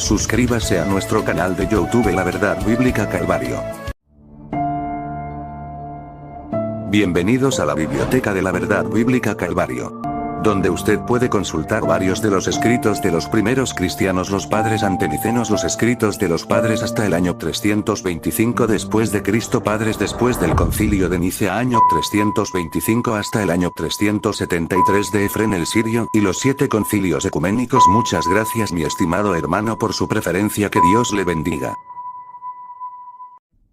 Suscríbase a nuestro canal de YouTube La Verdad Bíblica Calvario. Bienvenidos a la Biblioteca de la Verdad Bíblica Calvario, donde usted puede consultar varios de los escritos de los primeros cristianos, los padres antenicenos, los escritos de los padres hasta el año 325 después de Cristo, padres después del concilio de Nicea año 325 hasta el año 373 de Efrén el Sirio, y los 7 concilios ecuménicos. Muchas gracias mi estimado hermano por su preferencia, que Dios le bendiga.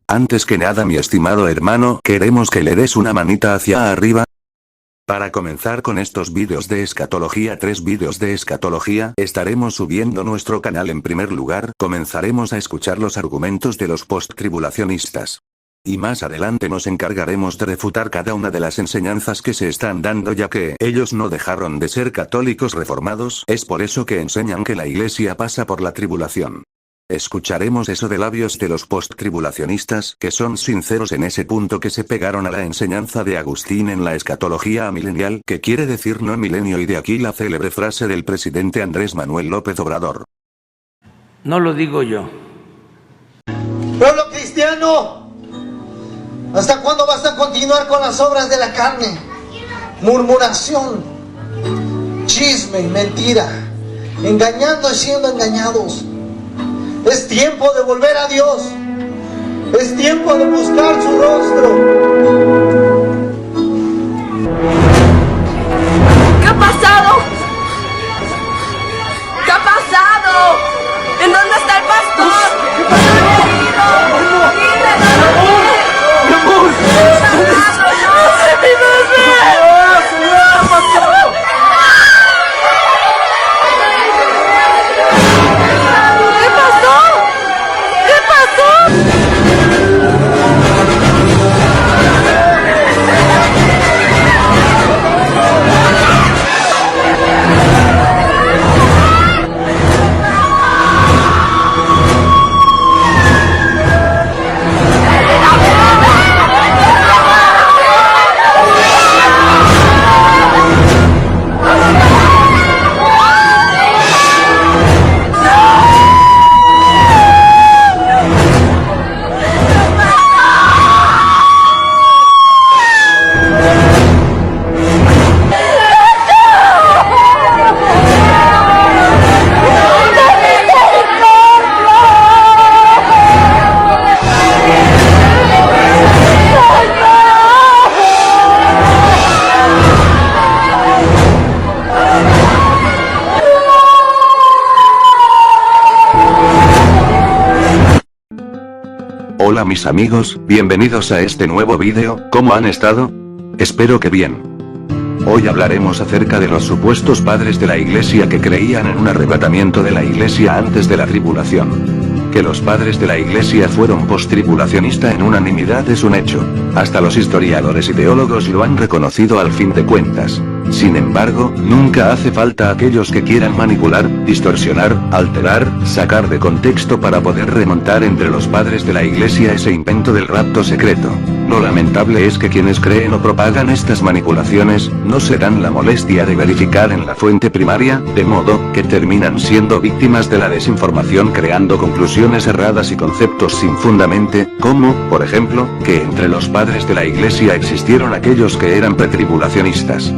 Antes que nada mi estimado hermano, queremos que le des una manita hacia arriba. Para comenzar con estos vídeos de escatología, 3 vídeos de escatología, estaremos subiendo nuestro canal. En primer lugar, comenzaremos a escuchar los argumentos de los posttribulacionistas. Y más adelante nos encargaremos de refutar cada una de las enseñanzas que se están dando, ya que ellos no dejaron de ser católicos reformados, es por eso que enseñan que la iglesia pasa por la tribulación. Escucharemos eso de labios de los posttribulacionistas, que son sinceros en ese punto, que se pegaron a la enseñanza de Agustín en la escatología amilenial, que quiere decir no milenio, y de aquí la célebre frase del presidente Andrés Manuel López Obrador. No lo digo yo. Pueblo cristiano, ¿hasta cuándo vas a continuar con las obras de la carne? Murmuración, chisme y mentira, engañando y siendo engañados. Es tiempo de volver a Dios. Es tiempo de buscar su rostro. ¿Qué ha pasado? ¿Qué ha pasado? ¿En dónde está el pastor? ¡Lo han herido! ¡Mi amor! Hola mis amigos, bienvenidos a este nuevo vídeo. ¿Cómo han estado? Espero que bien. Hoy hablaremos acerca de los supuestos padres de la iglesia que creían en un arrebatamiento de la iglesia antes de la tribulación. Que los padres de la iglesia fueron posttribulacionistas en unanimidad es un hecho. Hasta los historiadores y teólogos lo han reconocido al fin de cuentas. Sin embargo, nunca hace falta aquellos que quieran manipular, distorsionar, alterar, sacar de contexto para poder remontar entre los padres de la iglesia ese invento del rapto secreto. Lo lamentable es que quienes creen o propagan estas manipulaciones, no se dan la molestia de verificar en la fuente primaria, de modo que terminan siendo víctimas de la desinformación, creando conclusiones erradas y conceptos sin fundamento, como, por ejemplo, que entre los padres de la iglesia existieron aquellos que eran pretribulacionistas.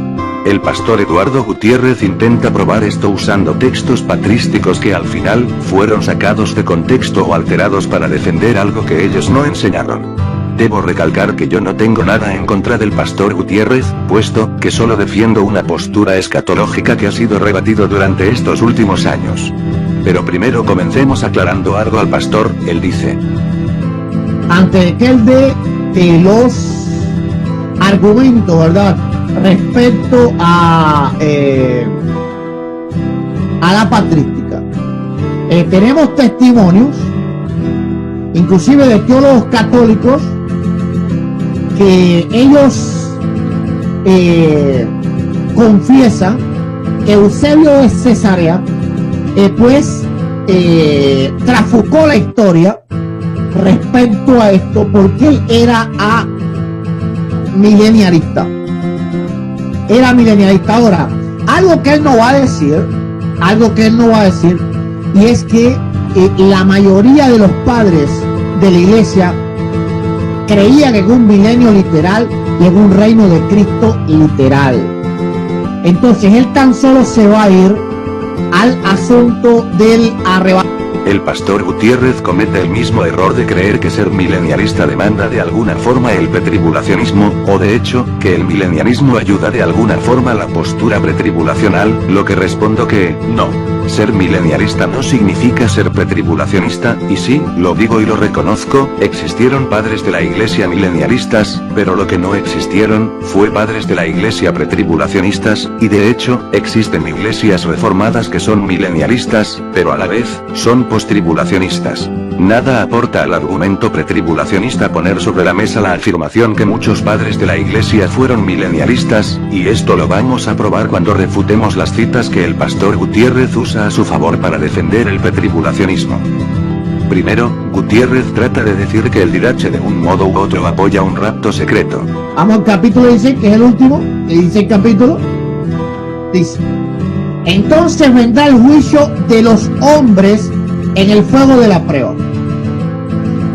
El pastor Eduardo Gutiérrez intenta probar esto usando textos patrísticos que al final fueron sacados de contexto o alterados para defender algo que ellos no enseñaron. Debo recalcar que yo no tengo nada en contra del pastor Gutiérrez, puesto que solo defiendo una postura escatológica que ha sido rebatido durante estos últimos años. Pero primero comencemos aclarando algo al pastor. Él dice: ante que él dé los argumentos, ¿verdad?, respecto a la patrística, tenemos testimonios, inclusive de teólogos católicos, que ellos confiesan que Eusebio de Cesarea trafucó la historia respecto a esto, porque él era milenialista. Era milenialista. Ahora, algo que él no va a decir, y es que la mayoría de los padres de la iglesia creían en un milenio literal y en un reino de Cristo literal. Entonces él tan solo se va a ir al asunto del arrebatamiento. El pastor Gutiérrez comete el mismo error de creer que ser milenialista demanda de alguna forma el pretribulacionismo, o de hecho, que el milenialismo ayuda de alguna forma a la postura pretribulacional, lo que respondo que, no. Ser milenialista no significa ser pretribulacionista, y sí, lo digo y lo reconozco, existieron padres de la iglesia milenialistas, pero lo que no existieron, fue padres de la iglesia pretribulacionistas, y de hecho, existen iglesias reformadas que son milenialistas, pero a la vez, son postribulacionistas. Nada aporta al argumento pretribulacionista poner sobre la mesa la afirmación que muchos padres de la iglesia fueron milenialistas, y esto lo vamos a probar cuando refutemos las citas que el pastor Gutiérrez usa a su favor para defender el pretribulacionismo. Primero, Gutiérrez trata de decir que el Didache de un modo u otro apoya un rapto secreto. Vamos al capítulo 16, que es el último, que dice el capítulo. Dice: entonces vendrá el juicio de los hombres en el fuego de la prueba,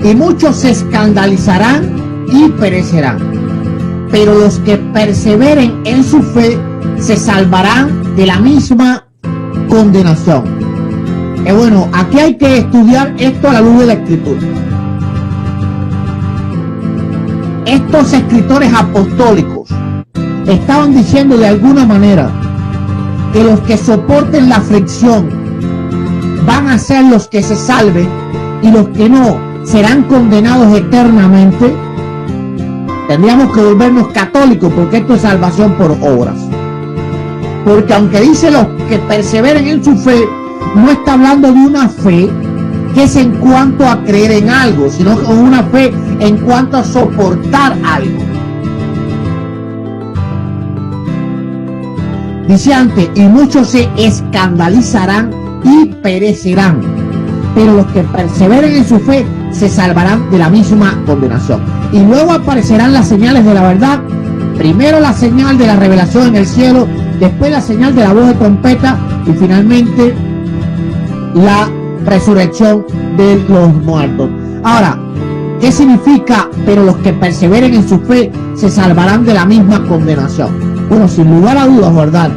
y muchos se escandalizarán y perecerán, pero los que perseveren en su fe se salvarán de la misma condenación. Bueno, aquí hay que estudiar esto a la luz de la escritura. Estos escritores apostólicos estaban diciendo de alguna manera que los que soporten la aflicción van a ser los que se salven, y los que no serán condenados eternamente. Tendríamos que volvernos católicos, porque esto es salvación por obras. Porque aunque dice los que perseveren en su fe, no está hablando de una fe que es en cuanto a creer en algo, sino con una fe en cuanto a soportar algo. Dice antes: y muchos se escandalizarán y perecerán, pero los que perseveren en su fe se salvarán de la misma condenación. Y luego aparecerán las señales de la verdad. Primero la señal de la revelación en el cielo, después la señal de la voz de trompeta, y finalmente la resurrección de los muertos. Ahora, ¿qué significa? Pero los que perseveren en su fe se salvarán de la misma condenación. Bueno, sin lugar a dudas, ¿verdad?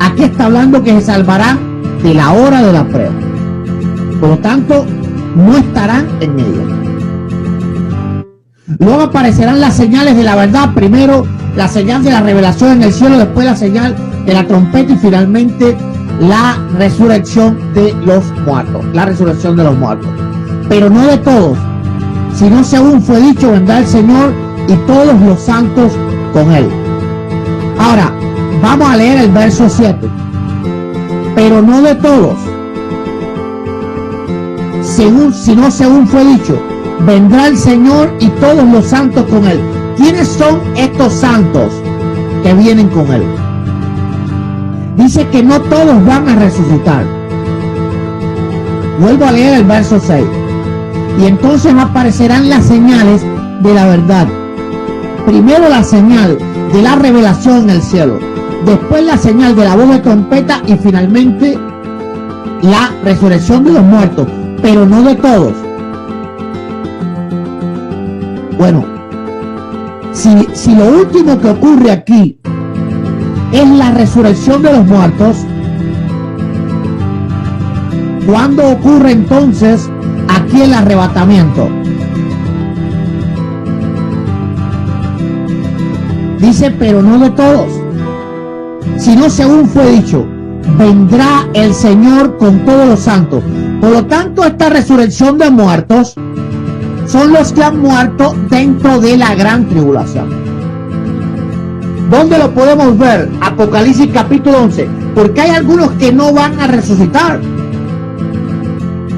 Aquí está hablando que se salvarán de la hora de la prueba. Por lo tanto, no estarán en ella. Luego aparecerán las señales de la verdad. Primero la señal de la revelación en el cielo, después la señal de la trompeta, y finalmente la resurrección de los muertos. La resurrección de los muertos. Pero no de todos, sino según fue dicho, vendrá el Señor y todos los santos con él. Ahora, vamos a leer el verso 7. Pero no de todos, sino según fue dicho, vendrá el Señor y todos los santos con él. ¿Quiénes son estos santos que vienen con él? Dice que no todos van a resucitar. Vuelvo a leer el verso 6. Y entonces aparecerán las señales de la verdad. Primero la señal de la revelación en el cielo, después la señal de la voz de trompeta, y finalmente la resurrección de los muertos, pero no de todos. Bueno, si lo último que ocurre aquí es la resurrección de los muertos, ¿cuándo ocurre entonces aquí el arrebatamiento? Dice, pero no de todos, sino según fue dicho, vendrá el Señor con todos los santos. Por lo tanto, esta resurrección de muertos son los que han muerto dentro de la gran tribulación. ¿Dónde lo podemos ver? Apocalipsis capítulo 11. Porque hay algunos que no van a resucitar,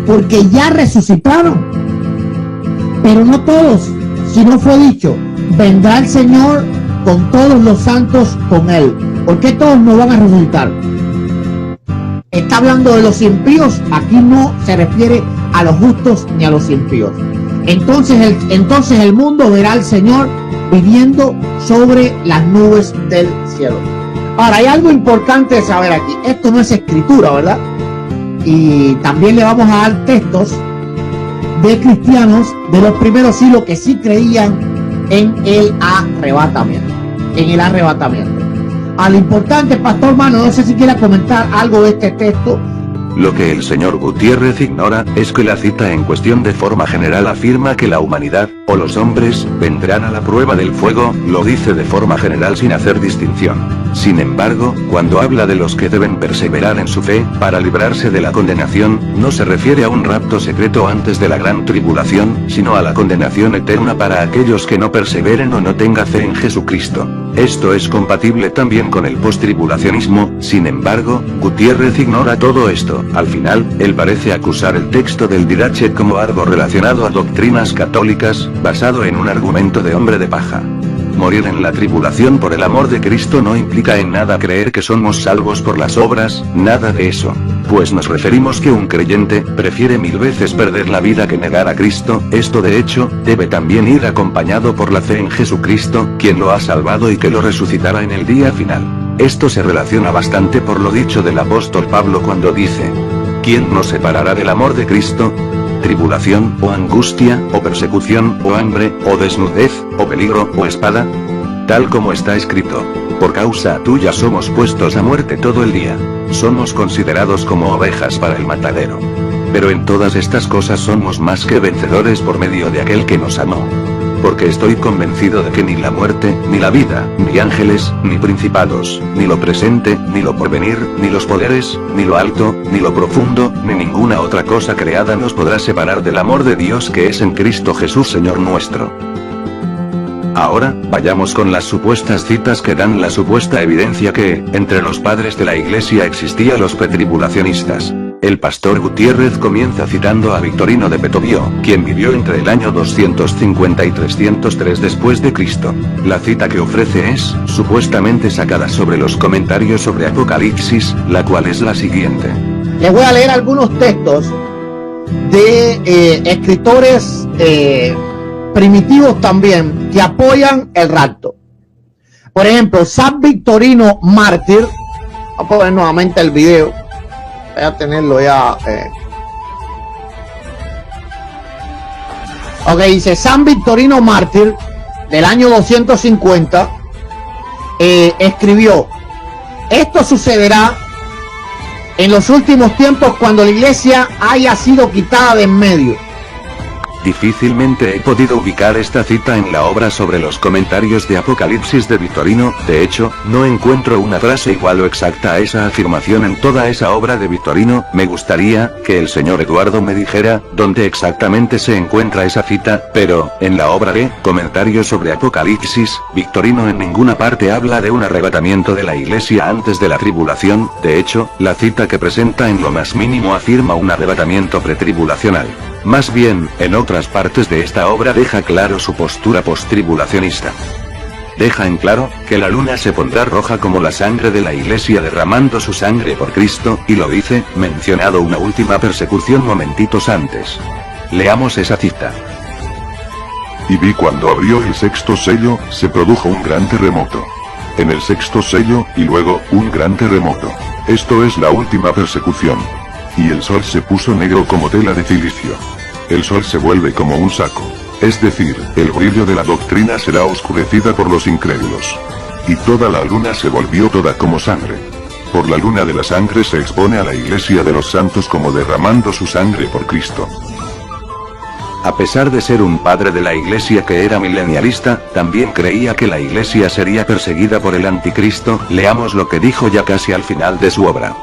porque ya resucitaron. Pero no todos, sino fue dicho, vendrá el Señor con todos los santos con él. ¿Por qué todos no van a resucitar? Está hablando de los impíos. Aquí no se refiere a los justos ni a los impíos. Entonces el mundo verá al Señor viniendo sobre las nubes del cielo. Ahora, hay algo importante de saber aquí. Esto no es escritura, ¿verdad? y también le vamos a dar textos de cristianos de los primeros siglos que sí creían en el arrebatamiento. Lo importante, pastor Mano, no sé si quiera comentar algo de este texto. Lo que el señor Gutiérrez ignora, es que la cita en cuestión de forma general afirma que la humanidad, o los hombres, vendrán a la prueba del fuego, lo dice de forma general sin hacer distinción. Sin embargo, cuando habla de los que deben perseverar en su fe, para librarse de la condenación, no se refiere a un rapto secreto antes de la gran tribulación, sino a la condenación eterna para aquellos que no perseveren o no tengan fe en Jesucristo. Esto es compatible también con el postribulacionismo, sin embargo, Gutiérrez ignora todo esto. Al final, él parece acusar el texto del Dirache como algo relacionado a doctrinas católicas, basado en un argumento de hombre de paja. Morir en la tribulación por el amor de Cristo no implica en nada creer que somos salvos por las obras, nada de eso. Pues nos referimos que un creyente prefiere 1000 veces perder la vida que negar a Cristo. Esto de hecho, debe también ir acompañado por la fe en Jesucristo, quien lo ha salvado y que lo resucitará en el día final. Esto se relaciona bastante por lo dicho del apóstol Pablo cuando dice: ¿quién nos separará del amor de Cristo? ¿Tribulación, o angustia, o persecución, o hambre, o desnudez, o peligro, o espada? Tal como está escrito: por causa tuya somos puestos a muerte todo el día. Somos considerados como ovejas para el matadero. Pero en todas estas cosas somos más que vencedores por medio de aquel que nos amó. Porque estoy convencido de que ni la muerte, ni la vida, ni ángeles, ni principados, ni lo presente, ni lo porvenir, ni los poderes, ni lo alto, ni lo profundo, ni ninguna otra cosa creada nos podrá separar del amor de Dios que es en Cristo Jesús Señor nuestro. Ahora, vayamos con las supuestas citas que dan la supuesta evidencia que, entre los padres de la Iglesia existían los pretribulacionistas. El pastor Gutiérrez comienza citando a Victorino de Petovio, quien vivió entre el año 250 y 303 después de Cristo. La cita que ofrece es, supuestamente sacada sobre los comentarios sobre Apocalipsis, la cual es la siguiente. Les voy a leer algunos textos de escritores primitivos también, que apoyan el rapto. Por ejemplo, San Victorino Mártir, voy a poner nuevamente el video. Voy a tenerlo ya. Ok, dice San Victorino Mártir, del año 250, escribió: esto sucederá en los últimos tiempos cuando la iglesia haya sido quitada de en medio. Difícilmente he podido ubicar esta cita en la obra sobre los comentarios de Apocalipsis de Victorino. De hecho, no encuentro una frase igual o exacta a esa afirmación en toda esa obra de Victorino. Me gustaría que el señor Eduardo me dijera dónde exactamente se encuentra esa cita, pero, en la obra de Comentarios sobre Apocalipsis, Victorino en ninguna parte habla de un arrebatamiento de la iglesia antes de la tribulación. De hecho, la cita que presenta en lo más mínimo afirma un arrebatamiento pretribulacional. Más bien, en otras partes de esta obra deja claro su postura postribulacionista. Deja en claro que la luna se pondrá roja como la sangre de la iglesia derramando su sangre por Cristo, y lo dice, mencionado una última persecución momentitos antes. Leamos esa cita. Y vi cuando abrió el sexto sello, se produjo un gran terremoto. En el sexto sello, y luego, un gran terremoto. Esto es la última persecución. Y el sol se puso negro como tela de cilicio. El sol se vuelve como un saco. Es decir, el brillo de la doctrina será oscurecida por los incrédulos. Y toda la luna se volvió toda como sangre. Por la luna de la sangre se expone a la iglesia de los santos como derramando su sangre por Cristo. A pesar de ser un padre de la iglesia que era milenialista, también creía que la iglesia sería perseguida por el anticristo. Leamos lo que dijo ya casi al final de su obra.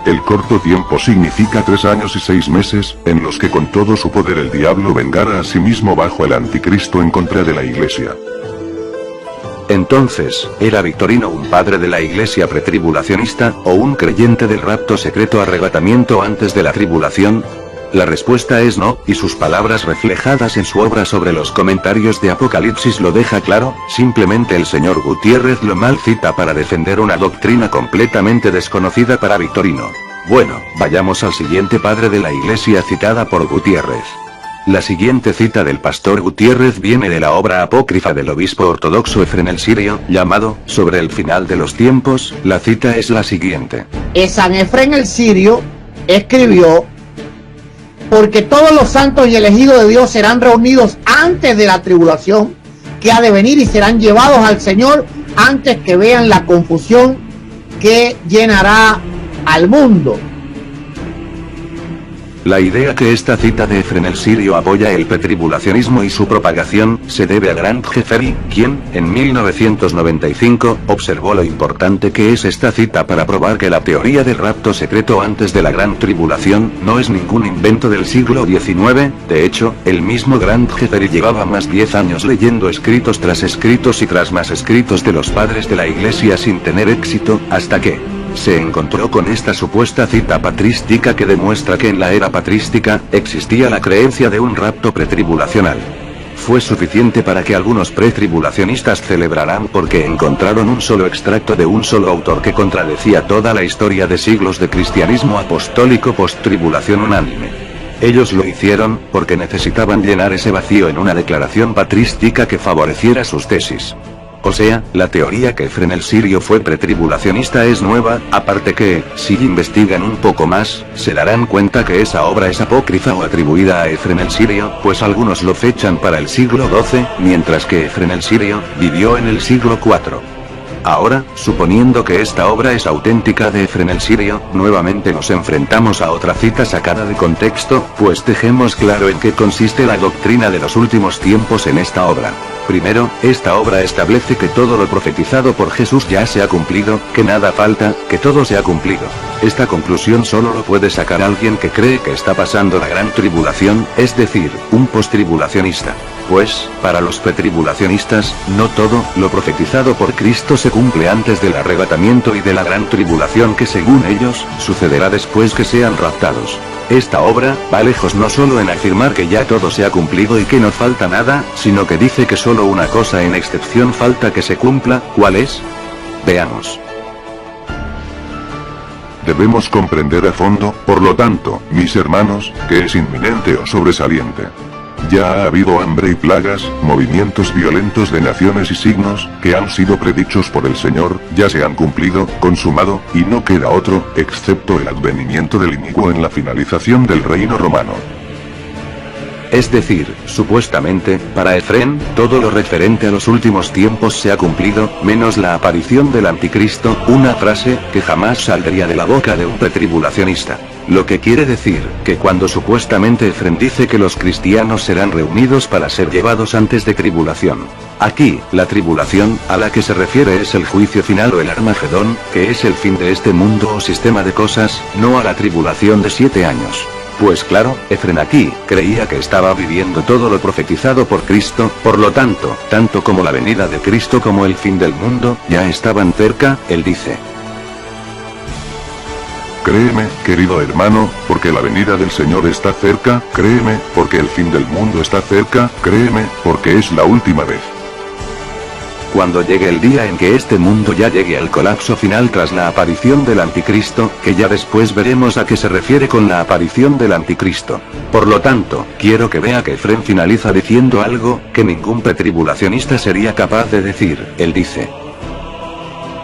El corto tiempo significa 3 años y 6 meses, en los que con todo su poder el diablo vengará a sí mismo bajo el anticristo en contra de la iglesia. Entonces, ¿era Victorino un padre de la iglesia pretribulacionista, o un creyente del rapto secreto arrebatamiento antes de la tribulación? La respuesta es no, y sus palabras reflejadas en su obra sobre los comentarios de Apocalipsis lo deja claro. Simplemente el señor Gutiérrez lo mal cita para defender una doctrina completamente desconocida para Victorino. Bueno, vayamos al siguiente padre de la iglesia citada por Gutiérrez. La siguiente cita del pastor Gutiérrez viene de la obra apócrifa del obispo ortodoxo Efrén el Sirio, llamado Sobre el final de los tiempos. La cita es la siguiente. San Efrén el Sirio escribió: porque todos los santos y elegidos de Dios serán reunidos antes de la tribulación que ha de venir y serán llevados al Señor antes que vean la confusión que llenará al mundo. La idea que esta cita de Efrén el Sirio apoya el pretribulacionismo y su propagación, se debe a Grant Jeffery, quien, en 1995, observó lo importante que es esta cita para probar que la teoría del rapto secreto antes de la gran tribulación, no es ningún invento del siglo XIX. De hecho, el mismo Grant Jeffery llevaba más 10 años leyendo escritos tras escritos y tras más escritos de los padres de la Iglesia sin tener éxito, hasta que se encontró con esta supuesta cita patrística que demuestra que en la era patrística, existía la creencia de un rapto pretribulacional. Fue suficiente para que algunos pretribulacionistas celebraran porque encontraron un solo extracto de un solo autor que contradecía toda la historia de siglos de cristianismo apostólico post-tribulación unánime. Ellos lo hicieron, porque necesitaban llenar ese vacío en una declaración patrística que favoreciera sus tesis. O sea, la teoría que Efrén el Sirio fue pretribulacionista es nueva, aparte que, si investigan un poco más, se darán cuenta que esa obra es apócrifa o atribuida a Efrén el Sirio, pues algunos lo fechan para el siglo XII, mientras que Efrén el Sirio vivió en el siglo IV. Ahora, suponiendo que esta obra es auténtica de Efrén el Sirio, nuevamente nos enfrentamos a otra cita sacada de contexto, pues dejemos claro en qué consiste la doctrina de los últimos tiempos en esta obra. Primero, esta obra establece que todo lo profetizado por Jesús ya se ha cumplido, que nada falta, que todo se ha cumplido. Esta conclusión solo lo puede sacar alguien que cree que está pasando la gran tribulación, es decir, un postribulacionista. Pues, para los pretribulacionistas, no todo lo profetizado por Cristo se cumple antes del arrebatamiento y de la gran tribulación que según ellos, sucederá después que sean raptados. Esta obra, va lejos no solo en afirmar que ya todo se ha cumplido y que no falta nada, sino que dice que solo una cosa en excepción falta que se cumpla. ¿Cuál es? Veamos. Debemos comprender a fondo, por lo tanto, mis hermanos, que es inminente o sobresaliente. Ya ha habido hambre y plagas, movimientos violentos de naciones y signos, que han sido predichos por el Señor, ya se han cumplido, consumado, y no queda otro, excepto el advenimiento del inicuo en la finalización del reino romano. Es decir, supuestamente, para Efrén, todo lo referente a los últimos tiempos se ha cumplido, menos la aparición del anticristo, una frase que jamás saldría de la boca de un pretribulacionista. Lo que quiere decir, que cuando supuestamente Efrén dice que los cristianos serán reunidos para ser llevados antes de tribulación. Aquí, la tribulación, a la que se refiere es el juicio final o el Armagedón, que es el fin de este mundo o sistema de cosas, no a la tribulación de 7 años. Pues claro, Efrén aquí, creía que estaba viviendo todo lo profetizado por Cristo, por lo tanto, tanto como la venida de Cristo como el fin del mundo, ya estaban cerca, él dice. Créeme, querido hermano, porque la venida del Señor está cerca, créeme, porque el fin del mundo está cerca, créeme, porque es la última vez. Cuando llegue el día en que este mundo ya llegue al colapso final tras la aparición del anticristo, que ya después veremos a qué se refiere con la aparición del anticristo. Por lo tanto, quiero que vea que Efrén finaliza diciendo algo que ningún pretribulacionista sería capaz de decir. Él dice: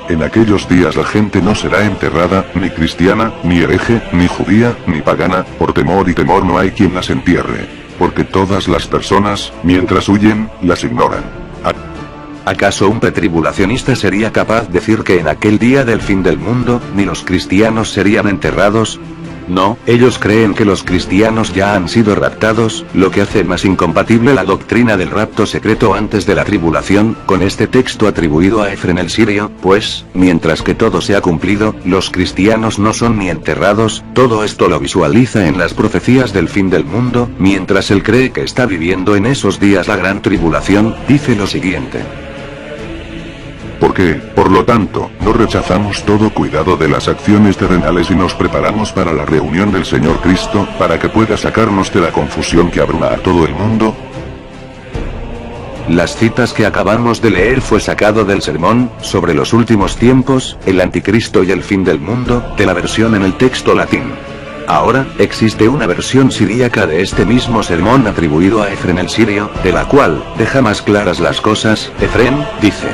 en aquellos días la gente no será enterrada, ni cristiana, ni hereje, ni judía, ni pagana, por temor y temor no hay quien las entierre, porque todas las personas, mientras huyen, las ignoran. ¿Acaso un pretribulacionista sería capaz de decir que en aquel día del fin del mundo, ni los cristianos serían enterrados? No, ellos creen que los cristianos ya han sido raptados, lo que hace más incompatible la doctrina del rapto secreto antes de la tribulación, con este texto atribuido a Efrén el Sirio, pues, mientras que todo se ha cumplido, los cristianos no son ni enterrados, todo esto lo visualiza en las profecías del fin del mundo, mientras él cree que está viviendo en esos días la gran tribulación, dice lo siguiente. Porque, por lo tanto, no rechazamos todo cuidado de las acciones terrenales y nos preparamos para la reunión del Señor Cristo, para que pueda sacarnos de la confusión que abruma a todo el mundo. Las citas que acabamos de leer fue sacado del sermón sobre los últimos tiempos, el anticristo y el fin del mundo, de la versión en el texto latín. Ahora, existe una versión siríaca de este mismo sermón atribuido a Efrén el Sirio, de la cual deja más claras las cosas. Efrén dice: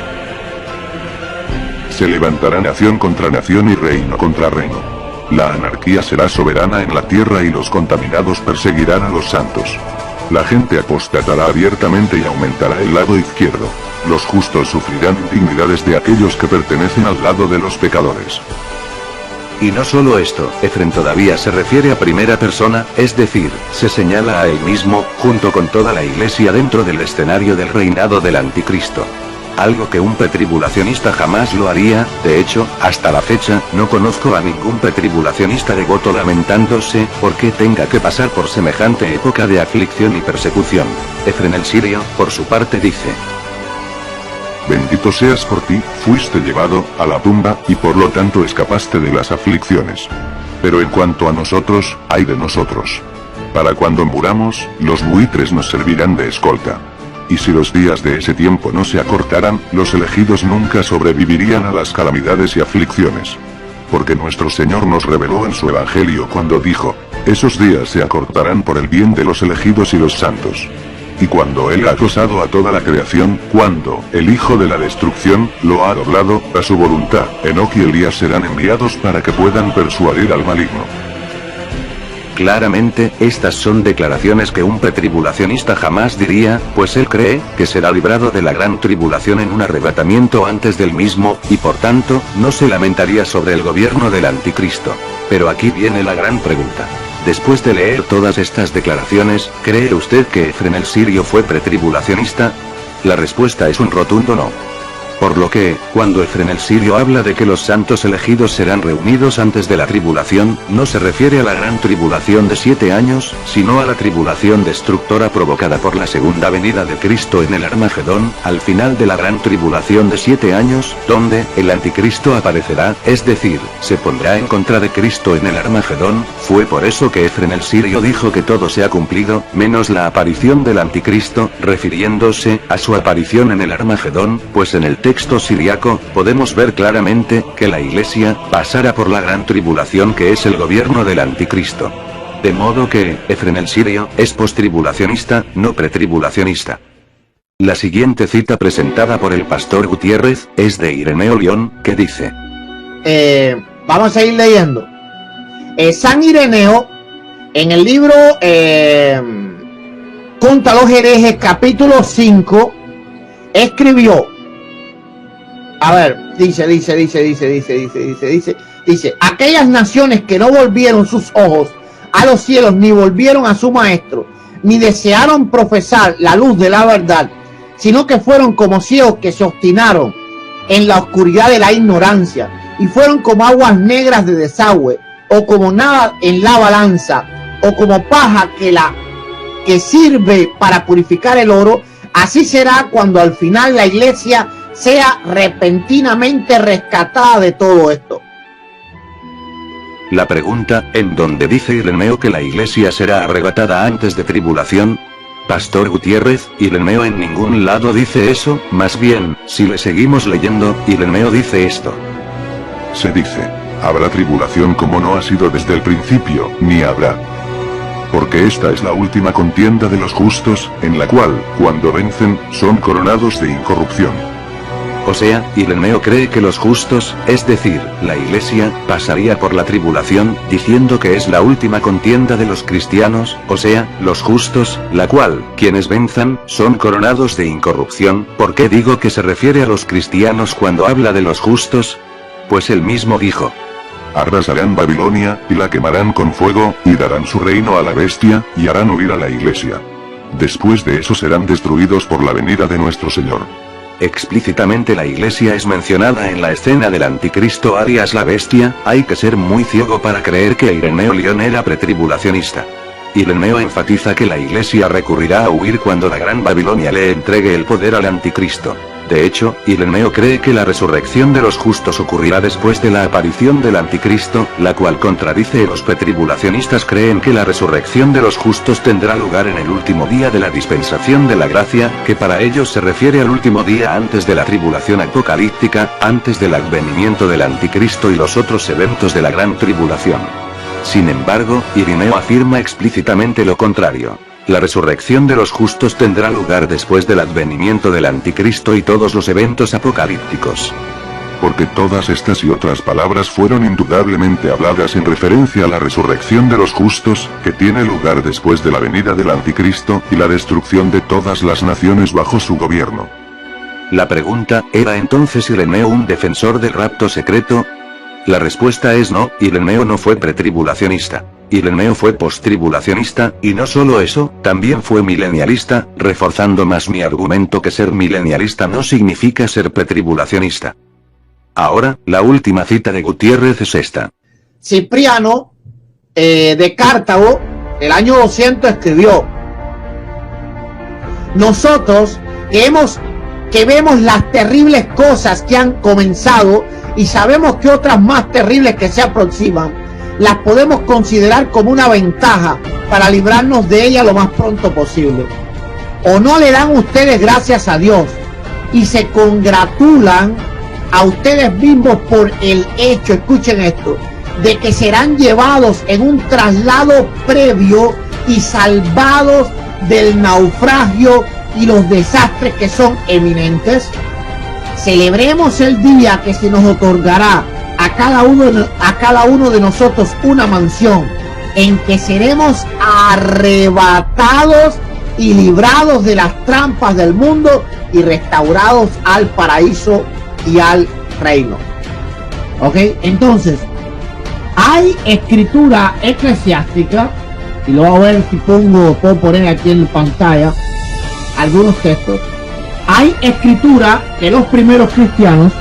Se levantará nación contra nación y reino contra reino. La anarquía será soberana en la tierra y los contaminados perseguirán a los santos. La gente apostatará abiertamente y aumentará el lado izquierdo. Los justos sufrirán indignidades de aquellos que pertenecen al lado de los pecadores. Y no solo esto, Efrén todavía se refiere a primera persona, es decir, se señala a él mismo, junto con toda la iglesia dentro del escenario del reinado del anticristo. Algo que un pretribulacionista jamás lo haría. De hecho, hasta la fecha, no conozco a ningún pretribulacionista devoto lamentándose porque tenga que pasar por semejante época de aflicción y persecución. Efrén el Sirio, por su parte, dice: Bendito seas por ti, fuiste llevado a la tumba, y por lo tanto escapaste de las aflicciones. Pero en cuanto a nosotros, ay de nosotros. Para cuando muramos, los buitres nos servirán de escolta. Y si los días de ese tiempo no se acortaran, los elegidos nunca sobrevivirían a las calamidades y aflicciones. Porque nuestro Señor nos reveló en su Evangelio cuando dijo: esos días se acortarán por el bien de los elegidos y los santos. Y cuando Él ha acosado a toda la creación, cuando el Hijo de la Destrucción lo ha doblado a su voluntad, Enoc y Elías serán enviados para que puedan persuadir al maligno. Claramente, estas son declaraciones que un pretribulacionista jamás diría, pues él cree que será librado de la gran tribulación en un arrebatamiento antes del mismo, y por tanto, no se lamentaría sobre el gobierno del anticristo. Pero aquí viene la gran pregunta. Después de leer todas estas declaraciones, ¿cree usted que Efrén el Sirio fue pretribulacionista? La respuesta es un rotundo no. Por lo que, cuando Efrén el Sirio habla de que los santos elegidos serán reunidos antes de la tribulación, no se refiere a la gran tribulación de 7 años, sino a la tribulación destructora provocada por la segunda venida de Cristo en el Armagedón, al final de la gran tribulación de 7 años, donde el anticristo aparecerá, es decir, se pondrá en contra de Cristo en el Armagedón. Fue por eso que Efrén el Sirio dijo que todo se ha cumplido, menos la aparición del anticristo, refiriéndose a su aparición en el Armagedón, pues en el texto siriaco, podemos ver claramente que la iglesia pasará por la gran tribulación que es el gobierno del anticristo. De modo que, Efrén el Sirio es postribulacionista, no pretribulacionista. La siguiente cita presentada por el pastor Gutiérrez, es de Ireneo León, que dice: vamos a ir leyendo. San Ireneo, en el libro Contra los herejes, capítulo 5, escribió: a ver, dice, aquellas naciones que no volvieron sus ojos a los cielos, ni volvieron a su maestro, ni desearon profesar la luz de la verdad, sino que fueron como ciegos que se obstinaron en la oscuridad de la ignorancia, y fueron como aguas negras de desagüe, o como nada en la balanza, o como paja que sirve para purificar el oro. Así será cuando al final la iglesia sea repentinamente rescatada de todo esto. La pregunta, ¿en dónde dice Ireneo que la iglesia será arrebatada antes de tribulación? Pastor Gutiérrez, Ireneo en ningún lado dice eso, más bien, si le seguimos leyendo, Ireneo dice esto. Se dice: habrá tribulación como no ha sido desde el principio, ni habrá. Porque esta es la última contienda de los justos, en la cual, cuando vencen, son coronados de incorrupción. O sea, Ireneo cree que los justos, es decir, la iglesia, pasaría por la tribulación, diciendo que es la última contienda de los cristianos, o sea, los justos, la cual, quienes venzan, son coronados de incorrupción. ¿Por qué digo que se refiere a los cristianos cuando habla de los justos? Pues él mismo dijo: arrasarán Babilonia, y la quemarán con fuego, y darán su reino a la bestia, y harán huir a la iglesia. Después de eso serán destruidos por la venida de nuestro Señor. Explícitamente la iglesia es mencionada en la escena del anticristo alias la bestia. Hay que ser muy ciego para creer que Ireneo León era pretribulacionista. Ireneo enfatiza que la iglesia recurrirá a huir cuando la gran Babilonia le entregue el poder al anticristo. De hecho, Ireneo cree que la resurrección de los justos ocurrirá después de la aparición del anticristo, la cual contradice. Los pretribulacionistas creen que la resurrección de los justos tendrá lugar en el último día de la dispensación de la gracia, que para ellos se refiere al último día antes de la tribulación apocalíptica, antes del advenimiento del anticristo y los otros eventos de la gran tribulación. Sin embargo, Irineo afirma explícitamente lo contrario. La resurrección de los justos tendrá lugar después del advenimiento del anticristo y todos los eventos apocalípticos. Porque todas estas y otras palabras fueron indudablemente habladas en referencia a la resurrección de los justos, que tiene lugar después de la venida del anticristo y la destrucción de todas las naciones bajo su gobierno. La pregunta, ¿era entonces Ireneo un defensor del rapto secreto? La respuesta es no, Ireneo no fue pretribulacionista. Ireneo fue posttribulacionista, y no solo eso, también fue milenialista, reforzando más mi argumento que ser milenialista no significa ser pretribulacionista. Ahora, la última cita de Gutiérrez es esta. Cipriano de Cartago, el año 200, escribió: nosotros que vemos las terribles cosas que han comenzado y sabemos que otras más terribles que se aproximan, las podemos considerar como una ventaja para librarnos de ellas lo más pronto posible. ¿O no le dan ustedes gracias a Dios y se congratulan a ustedes mismos por el hecho, escuchen esto, de que serán llevados en un traslado previo y salvados del naufragio y los desastres que son eminentes? Celebremos el día que se nos otorgará a cada uno de nosotros una mansión, en que seremos arrebatados y librados de las trampas del mundo y restaurados al paraíso y al reino. Ok, entonces hay escritura eclesiástica, y lo voy a ver si puedo poner aquí en pantalla algunos textos. Hay escritura de los primeros cristianos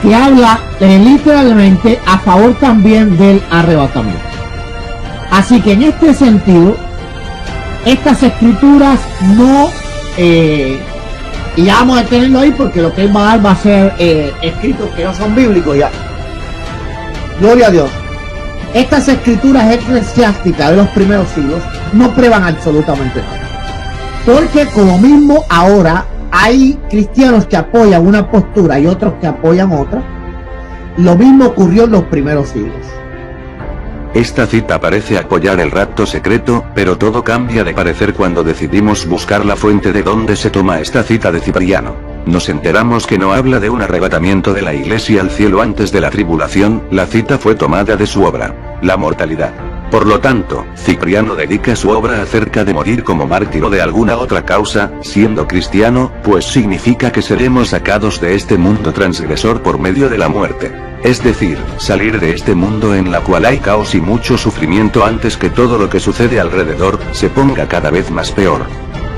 que habla literalmente a favor también del arrebatamiento. Así que en este sentido, estas escrituras no, y ya vamos a tenerlo ahí porque lo que él va a dar va a ser escritos que no son bíblicos ya. Gloria a Dios. Estas escrituras eclesiásticas de los primeros siglos no prueban absolutamente nada. Porque como mismo ahora hay cristianos que apoyan una postura y otros que apoyan otra, lo mismo ocurrió en los primeros siglos. Esta cita parece apoyar el rapto secreto, pero todo cambia de parecer cuando decidimos buscar la fuente de donde se toma esta cita de Cipriano. Nos enteramos que no habla de un arrebatamiento de la iglesia al cielo antes de la tribulación, la cita fue tomada de su obra, La mortalidad. Por lo tanto, Cipriano dedica su obra acerca de morir como mártir o de alguna otra causa, siendo cristiano, pues significa que seremos sacados de este mundo transgresor por medio de la muerte. Es decir, salir de este mundo en la cual hay caos y mucho sufrimiento antes que todo lo que sucede alrededor se ponga cada vez más peor.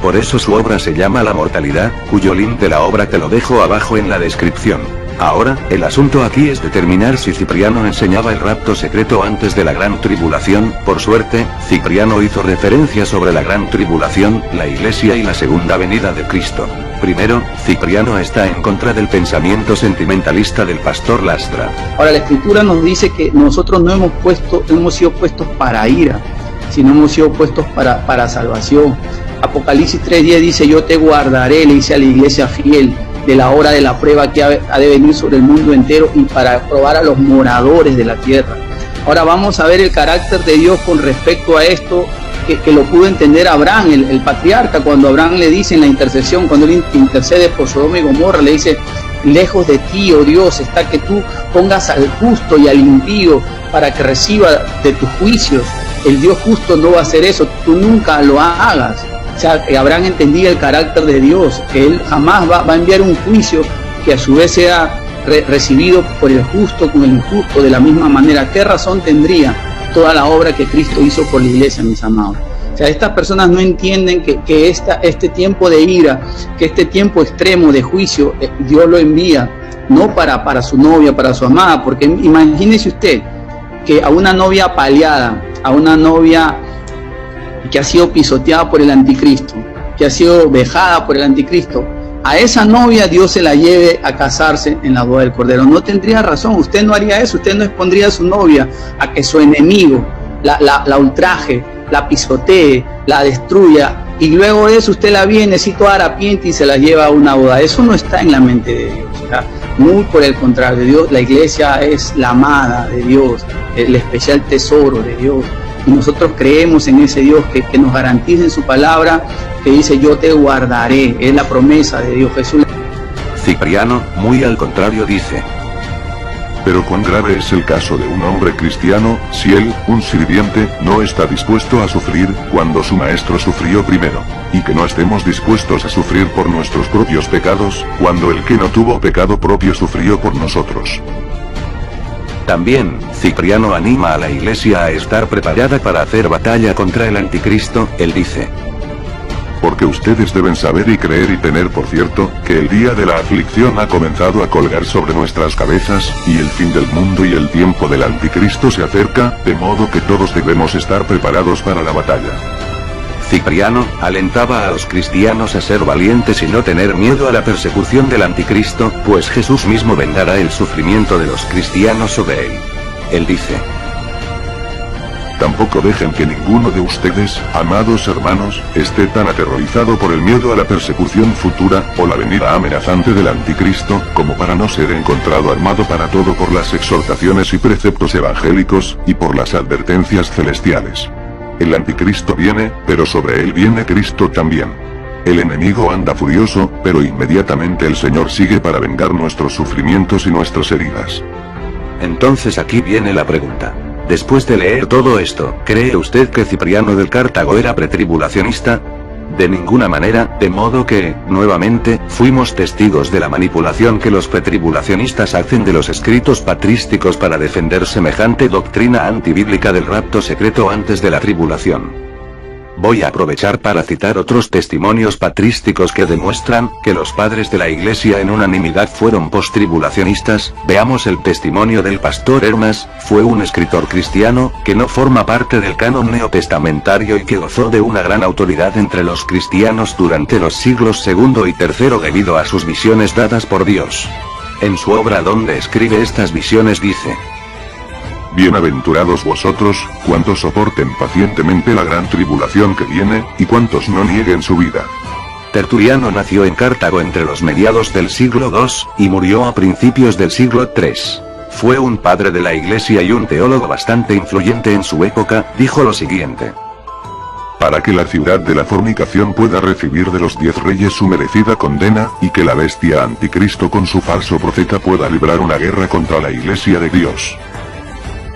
Por eso su obra se llama La mortalidad, cuyo link de la obra te lo dejo abajo en la descripción. Ahora, el asunto aquí es determinar si Cipriano enseñaba el rapto secreto antes de la gran tribulación. Por suerte, Cipriano hizo referencia sobre la gran tribulación, la iglesia y la segunda venida de Cristo. Primero, Cipriano está en contra del pensamiento sentimentalista del pastor Lastra. Ahora, la escritura nos dice que nosotros no hemos sido puestos para ira, sino hemos sido puestos para salvación. Apocalipsis 3:10 dice: yo te guardaré, le dice a la iglesia fiel, de la hora de la prueba que ha de venir sobre el mundo entero y para probar a los moradores de la tierra. Ahora vamos a ver el carácter de Dios con respecto a esto, que lo pudo entender Abraham, el patriarca, cuando Abraham le dice en la intercesión, cuando él intercede por Sodoma y Gomorra, le dice: lejos de ti, oh Dios, está que tú pongas al justo y al impío para que reciba de tus juicios. El Dios justo no va a hacer eso, tú nunca lo hagas. O sea, Abraham entendía el carácter de Dios, que él jamás va a enviar un juicio que a su vez sea recibido por el justo con el injusto de la misma manera. ¿Qué razón tendría toda la obra que Cristo hizo por la iglesia, mis amados? O sea, estas personas no entienden que este tiempo de ira, que este tiempo extremo de juicio, Dios lo envía, no para su novia, para su amada, porque imagínese usted que a una novia apaleada, a una novia que ha sido pisoteada por el anticristo, que ha sido vejada por el anticristo, a esa novia Dios se la lleve a casarse en la boda del Cordero. No tendría razón, usted no haría eso, usted no expondría a su novia a que su enemigo la ultraje, la pisotee, la destruya, y luego de eso usted la viene, si toda harapiente y se la lleva a una boda. Eso no está en la mente de Dios. ¿verdad? Muy por el contrario, Dios, la iglesia es la amada de Dios, el especial tesoro de Dios. Y nosotros creemos en ese Dios que nos garantiza en su palabra, que dice yo te guardaré, es la promesa de Dios. Jesús. Cipriano, muy al contrario, dice: pero cuán grave es el caso de un hombre cristiano, si él, un sirviente, no está dispuesto a sufrir, cuando su maestro sufrió primero, y que no estemos dispuestos a sufrir por nuestros propios pecados, cuando el que no tuvo pecado propio sufrió por nosotros. También, Cipriano anima a la iglesia a estar preparada para hacer batalla contra el anticristo. Él dice: porque ustedes deben saber y creer y tener por cierto, que el día de la aflicción ha comenzado a colgar sobre nuestras cabezas, y el fin del mundo y el tiempo del anticristo se acerca, de modo que todos debemos estar preparados para la batalla. Cipriano alentaba a los cristianos a ser valientes y no tener miedo a la persecución del anticristo, pues Jesús mismo vengará el sufrimiento de los cristianos sobre él. Él dice: tampoco dejen que ninguno de ustedes, amados hermanos, esté tan aterrorizado por el miedo a la persecución futura, o la venida amenazante del anticristo, como para no ser encontrado armado para todo por las exhortaciones y preceptos evangélicos, y por las advertencias celestiales. El anticristo viene, pero sobre él viene Cristo también. El enemigo anda furioso, pero inmediatamente el Señor sigue para vengar nuestros sufrimientos y nuestras heridas. Entonces aquí viene la pregunta. Después de leer todo esto, ¿cree usted que Cipriano del Cartago era pretribulacionista? De ninguna manera, de modo que, nuevamente, fuimos testigos de la manipulación que los pretribulacionistas hacen de los escritos patrísticos para defender semejante doctrina antibíblica del rapto secreto antes de la tribulación. Voy a aprovechar para citar otros testimonios patrísticos que demuestran que los padres de la iglesia en unanimidad fueron postribulacionistas. Veamos el testimonio del pastor Hermas. Fue un escritor cristiano, que no forma parte del canon neotestamentario y que gozó de una gran autoridad entre los cristianos durante los siglos II y III debido a sus visiones dadas por Dios. En su obra donde escribe estas visiones dice: bienaventurados vosotros, cuantos soporten pacientemente la gran tribulación que viene, y cuantos no nieguen su vida. Tertuliano nació en Cartago entre los mediados del siglo II, y murió a principios del siglo III. Fue un padre de la iglesia y un teólogo bastante influyente en su época. Dijo lo siguiente: para que la ciudad de la fornicación pueda recibir de los 10 reyes su merecida condena, y que la bestia anticristo con su falso profeta pueda librar una guerra contra la iglesia de Dios.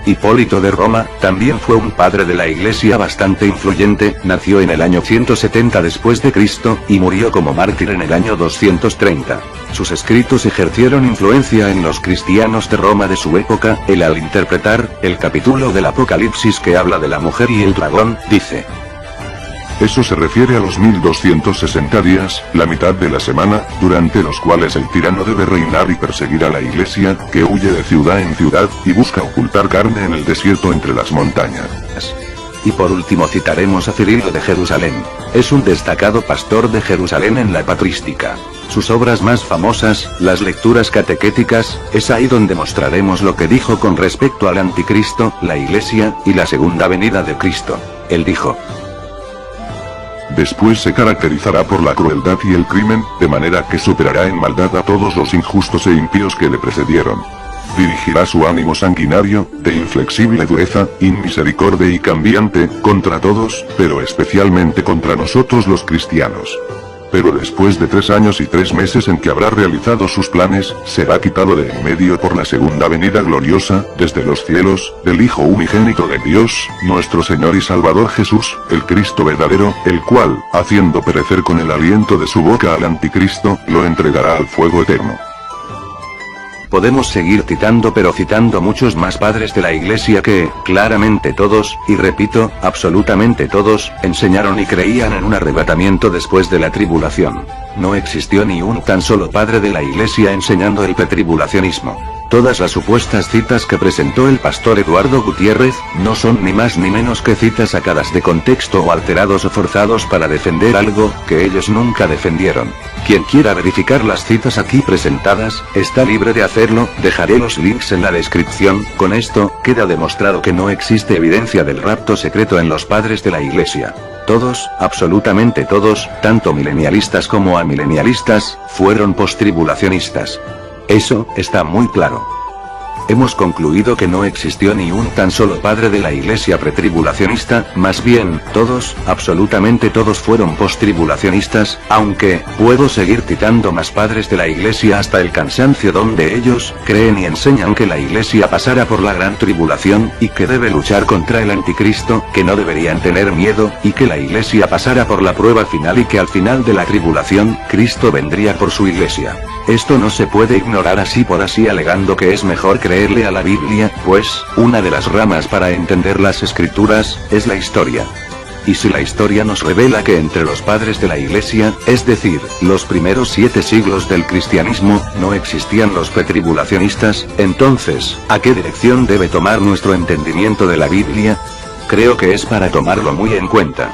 Hipólito de Roma, también fue un padre de la iglesia bastante influyente. Nació en el año 170 después de Cristo, y murió como mártir en el año 230. Sus escritos ejercieron influencia en los cristianos de Roma de su época. Él, al interpretar el capítulo del Apocalipsis que habla de la mujer y el dragón, dice: eso se refiere a los 1260 días, la mitad de la semana, durante los cuales el tirano debe reinar y perseguir a la iglesia, que huye de ciudad en ciudad, y busca ocultar carne en el desierto entre las montañas. Y por último citaremos a Cirilo de Jerusalén. Es un destacado pastor de Jerusalén en la patrística. Sus obras más famosas, las lecturas catequéticas, es ahí donde mostraremos lo que dijo con respecto al anticristo, la iglesia, y la segunda venida de Cristo. Él dijo: después se caracterizará por la crueldad y el crimen, de manera que superará en maldad a todos los injustos e impíos que le precedieron. Dirigirá su ánimo sanguinario, de inflexible dureza, inmisericordia y cambiante, contra todos, pero especialmente contra nosotros los cristianos. Pero después de 3 años y 3 meses en que habrá realizado sus planes, será quitado de en medio por la segunda venida gloriosa, desde los cielos, del Hijo unigénito de Dios, nuestro Señor y Salvador Jesús, el Cristo verdadero, el cual, haciendo perecer con el aliento de su boca al anticristo, lo entregará al fuego eterno. Podemos seguir citando, pero citando muchos más padres de la iglesia que, claramente todos, y repito, absolutamente todos, enseñaron y creían en un arrebatamiento después de la tribulación. No existió ni un tan solo padre de la iglesia enseñando el pretribulacionismo. Todas las supuestas citas que presentó el pastor Eduardo Gutiérrez, no son ni más ni menos que citas sacadas de contexto o alterados o forzados para defender algo que ellos nunca defendieron. Quien quiera verificar las citas aquí presentadas, está libre de hacerlo. Dejaré los links en la descripción. Con esto, queda demostrado que no existe evidencia del rapto secreto en los padres de la iglesia. Todos, absolutamente todos, tanto milenialistas como amilenialistas, fueron postribulacionistas. Eso está muy claro. Hemos concluido que no existió ni un tan solo padre de la iglesia pretribulacionista, más bien, todos, absolutamente todos fueron postribulacionistas, aunque, puedo seguir citando más padres de la iglesia hasta el cansancio donde ellos, creen y enseñan que la iglesia pasará por la gran tribulación, y que debe luchar contra el anticristo, que no deberían tener miedo, y que la iglesia pasará por la prueba final y que al final de la tribulación, Cristo vendría por su iglesia. Esto no se puede ignorar así por así alegando que es mejor creerle a la Biblia, pues, una de las ramas para entender las escrituras, es la historia. Y si la historia nos revela que entre los padres de la iglesia, es decir, los primeros 7 siglos del cristianismo, no existían los pretribulacionistas, entonces, ¿a qué dirección debe tomar nuestro entendimiento de la Biblia? Creo que es para tomarlo muy en cuenta.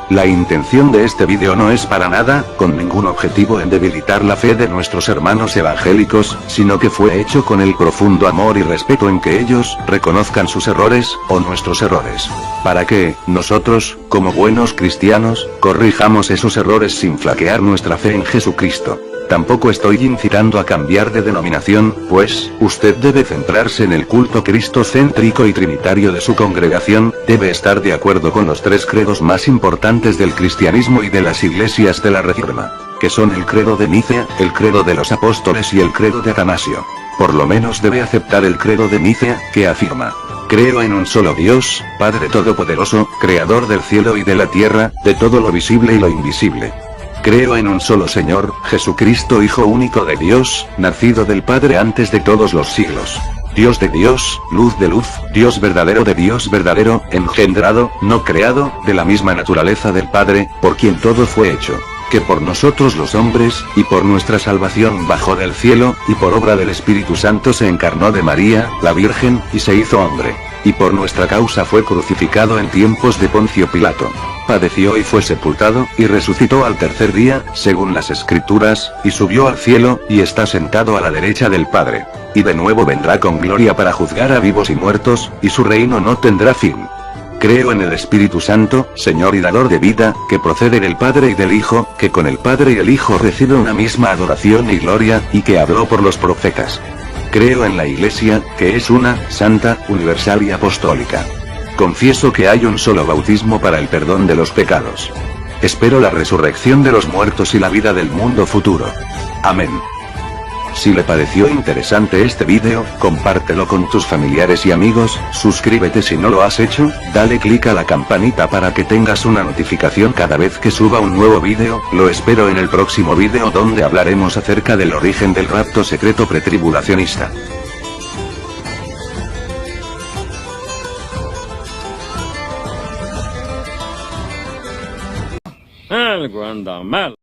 La intención de este vídeo no es para nada, con ningún objetivo en debilitar la fe de nuestros hermanos evangélicos, sino que fue hecho con el profundo amor y respeto en que ellos, reconozcan sus errores, o nuestros errores. Para que, nosotros, como buenos cristianos, corrijamos esos errores sin flaquear nuestra fe en Jesucristo. Tampoco estoy incitando a cambiar de denominación, pues, usted debe centrarse en el culto cristocéntrico y trinitario de su congregación, debe estar de acuerdo con los 3 credos más importantes del cristianismo y de las iglesias de la Reforma, que son el credo de Nicea, el credo de los apóstoles y el credo de Atanasio. Por lo menos debe aceptar el credo de Nicea, que afirma: creo en un solo Dios, Padre Todopoderoso, Creador del cielo y de la tierra, de todo lo visible y lo invisible. Creo en un solo Señor, Jesucristo Hijo único de Dios, nacido del Padre antes de todos los siglos. Dios de Dios, luz de luz, Dios verdadero de Dios verdadero, engendrado, no creado, de la misma naturaleza del Padre, por quien todo fue hecho. Que por nosotros los hombres, y por nuestra salvación bajó del cielo, y por obra del Espíritu Santo se encarnó de María, la Virgen, y se hizo hombre. Y por nuestra causa fue crucificado en tiempos de Poncio Pilato. Padeció y fue sepultado, y resucitó al tercer día, según las Escrituras, y subió al cielo, y está sentado a la derecha del Padre. Y de nuevo vendrá con gloria para juzgar a vivos y muertos, y su reino no tendrá fin. Creo en el Espíritu Santo, Señor y dador de vida, que procede del Padre y del Hijo, que con el Padre y el Hijo recibe una misma adoración y gloria, y que habló por los profetas. Creo en la Iglesia, que es una, santa, universal y apostólica. Confieso que hay un solo bautismo para el perdón de los pecados. Espero la resurrección de los muertos y la vida del mundo futuro. Amén. Si le pareció interesante este vídeo, compártelo con tus familiares y amigos, suscríbete si no lo has hecho, dale click a la campanita para que tengas una notificación cada vez que suba un nuevo vídeo, lo espero en el próximo vídeo donde hablaremos acerca del origen del rapto secreto pretribulacionista. El Guandamel.